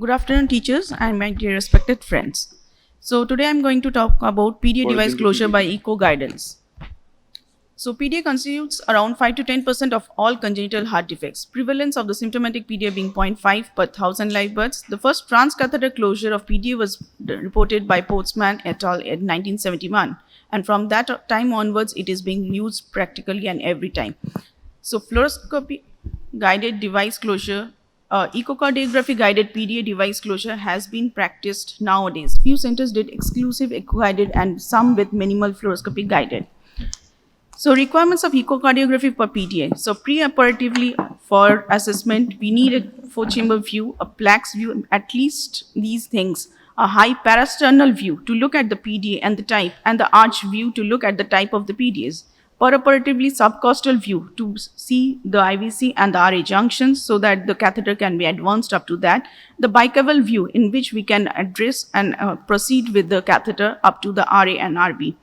Good afternoon, teachers and my dear respected friends. So today I'm going to talk about PDA device closure by echo guidance. So PDA constitutes around 5 to 10% of all congenital heart defects. Prevalence of the symptomatic PDA being 0.5 per 1,000 live births. The first transcatheter closure of PDA was reported by Portsman et al. In 1971, and from that time onwards, it is being used practically and every time. So fluoroscopy guided device closure, echocardiography guided PDA device closure has been practiced nowadays. Few centers did exclusive echo guided and some with minimal fluoroscopy guided. So requirements of echocardiography for PDA. So pre-operatively for assessment, we need a 4-chamber view, a plaques view, at least these things. A high parasternal view to look at the PDA and the type, and the arch view to look at the type of the PDAs. Perioperatively subcostal view to see the IVC and the RA junctions so that the catheter can be advanced up to that. The bicaval view in which we can address and proceed with the catheter up to the RA and RB.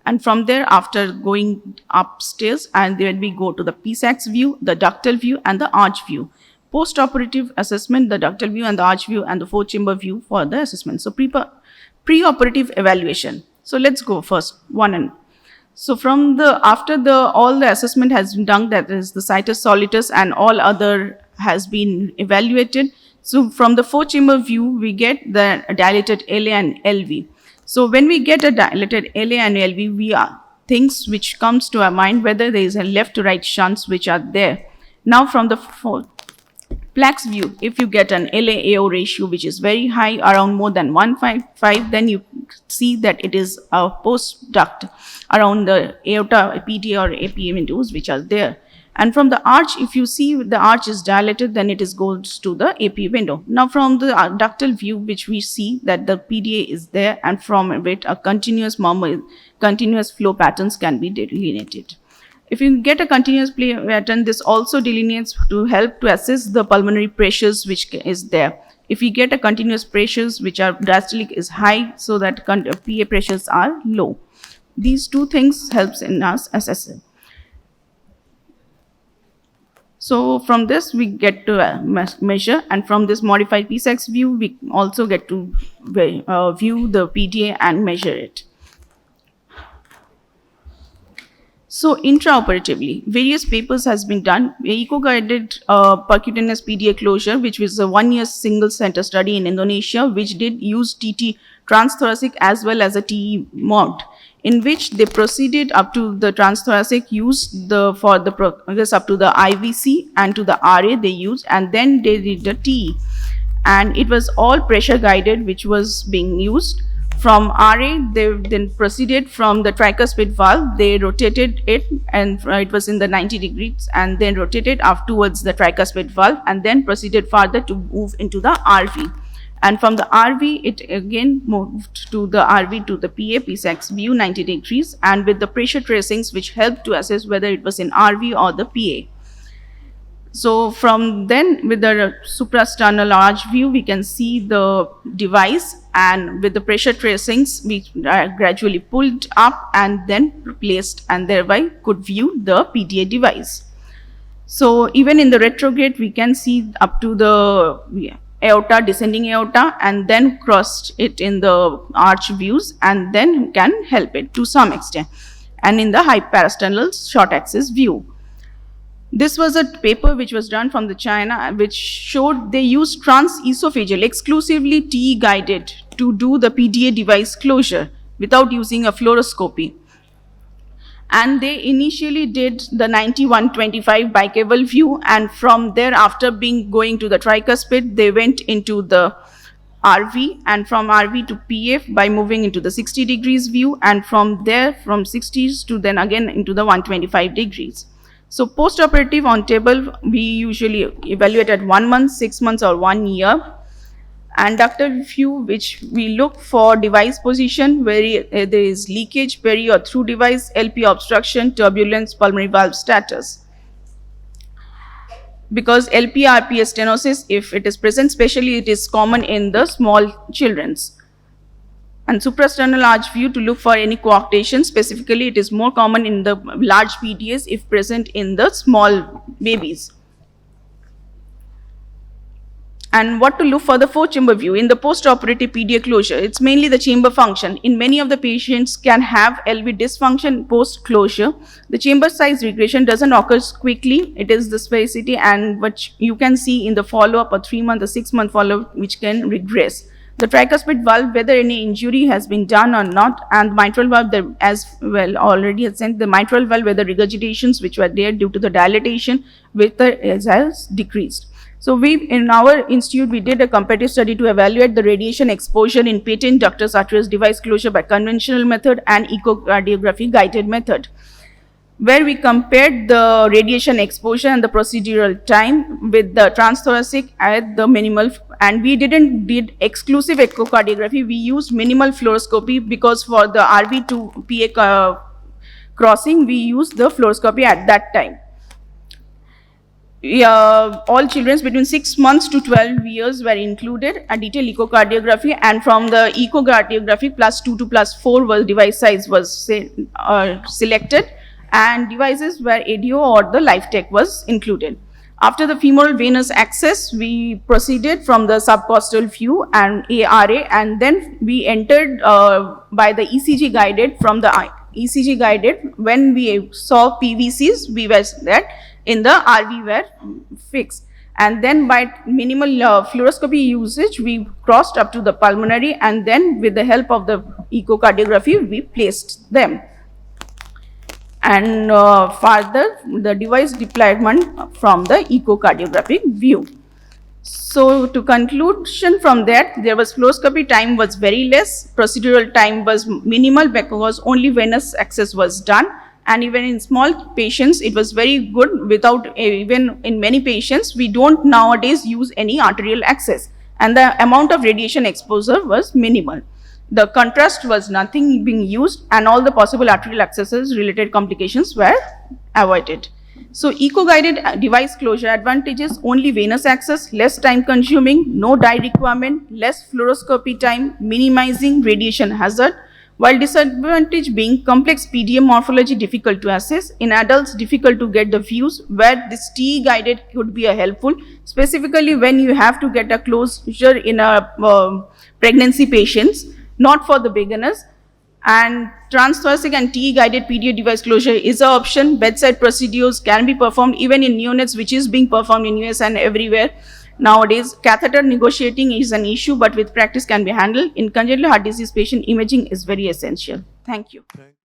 And from there, after going upstairs, and then we go to the PSAX view, the ductal view, and the arch view. Post-operative assessment, the ductal view and the arch view and the 4-chamber view for the assessment. So pre-operative evaluation. So let's go first, one and so from the after the all the assessment has been done, that is the situs solitus and all other has been evaluated. So from the 4-chamber view, we get the dilated LA and LV. So when we get a dilated LA and LV, we are things which comes to our mind whether there is a left to right shunts which are there. Now from the plaques view, if you get an LA-AO ratio which is very high, around more than 1.5, then you see that it is a post duct around the aorta, PTA or APA windows which are there. And from the arch, if you see the arch is dilated, then it goes to the APA window. Now from the ductal view, which we see that the PDA is there, and from it a continuous flow patterns can be delineated. If you get a continuous pattern, this also delineates to help to assess the pulmonary pressures which is there. If we get a continuous pressures which are diastolic is high, so that PA pressures are low. These two things helps in us assessing. So from this we get to measure, and from this modified PSAX view we also get to view the PDA and measure it. So intraoperatively, various papers has been done. Echo-guided percutaneous PDA closure, which was a 1-year single center study in Indonesia, which did use TT transthoracic as well as a TE mod, in which they proceeded up to the transthoracic, used for the progress up to the IVC, and to the RA they used, and then they did the TE. And it was all pressure guided which was being used. From RA, they then proceeded from the tricuspid valve. They rotated it, and it was in the 90 degrees, and then rotated up towards the tricuspid valve, and then proceeded further to move into the RV. And from the RV, it again moved to the RV to the PA PSAX view 90 degrees, and with the pressure tracings which helped to assess whether it was in RV or the PA. So from then, with the suprasternal arch view, we can see the device, and with the pressure tracings, we gradually pulled up and then replaced, and thereby could view the PDA device. So even in the retrograde, we can see up to the aorta, descending aorta, and then crossed it in the arch views, and then can help it to some extent. And in the high parasternal short axis view. This was a paper which was done from the China, which showed they used transesophageal, exclusively TE guided, to do the PDA device closure without using a fluoroscopy. And they initially did the 91-25 bicaval view, and from there, after going to the tricuspid, they went into the RV, and from RV to PF by moving into the 60 degrees view, and from there, from 60s to then again into the 125 degrees. So post-operative on table, we usually evaluate at 1 month, 6 months, or 1 year. And ductal view, which we look for device position, where there is leakage, peri or through device, LP obstruction, turbulence, pulmonary valve status. Because LP RPA stenosis, if it is present, especially it is common in the small children's. And suprasternal arch view to look for any coarctation. Specifically, it is more common in the large PDAs if present in the small babies. And what to look for the four-chamber view in the post-operative PDA closure? It's mainly the chamber function. In many of the patients can have LV dysfunction post-closure. The chamber size regression doesn't occur quickly. It is the spacity and which you can see in the follow-up, a 3-month or 6-month follow-up, which can regress. The tricuspid valve, whether any injury has been done or not, and mitral valve, as well already has sent the mitral valve, whether regurgitations which were there due to the dilatation, with the has decreased. So in our institute, we did a comparative study to evaluate the radiation exposure in patent ductus arteriosus device closure by conventional method and echocardiography guided method, where we compared the radiation exposure and the procedural time with the transthoracic at the minimal, and we did exclusive echocardiography. We used minimal fluoroscopy because for the RV to PA crossing, we used the fluoroscopy at that time. All children between 6 months to 12 years were included. A detailed echocardiography, and from the echocardiography +2 to +4 was device size was selected, and devices where ADO or the LifeTech was included. After the femoral venous access, we proceeded from the subcostal view and ARA, and then we entered by the ECG guided. From the ECG guided, when we saw PVCs, we were there in the RV were fixed, and then by minimal fluoroscopy usage, we crossed up to the pulmonary, and then with the help of the echocardiography, we placed them. And further, the device deployment from the echocardiographic view. So to conclusion from that, there was fluoroscopy time was very less, procedural time was minimal because only venous access was done. And even in small patients, it was very good. Without, even in many patients, we don't nowadays use any arterial access, and the amount of radiation exposure was minimal. The contrast was nothing being used, and all the possible arterial accesses related complications were avoided. So echo-guided device closure advantages: only venous access, less time consuming, no dye requirement, less fluoroscopy time, minimizing radiation hazard. While disadvantage being complex PDA morphology difficult to assess, in adults difficult to get the views, where this TE guided could be a helpful, specifically when you have to get a closure in a pregnancy patients, not for the beginners. And transthoracic and TE guided PDA device closure is an option. Bedside procedures can be performed even in neonates, which is being performed in US and everywhere. Nowadays, catheter negotiating is an issue, but with practice can be handled. In congenital heart disease patient, imaging is very essential. Thank you.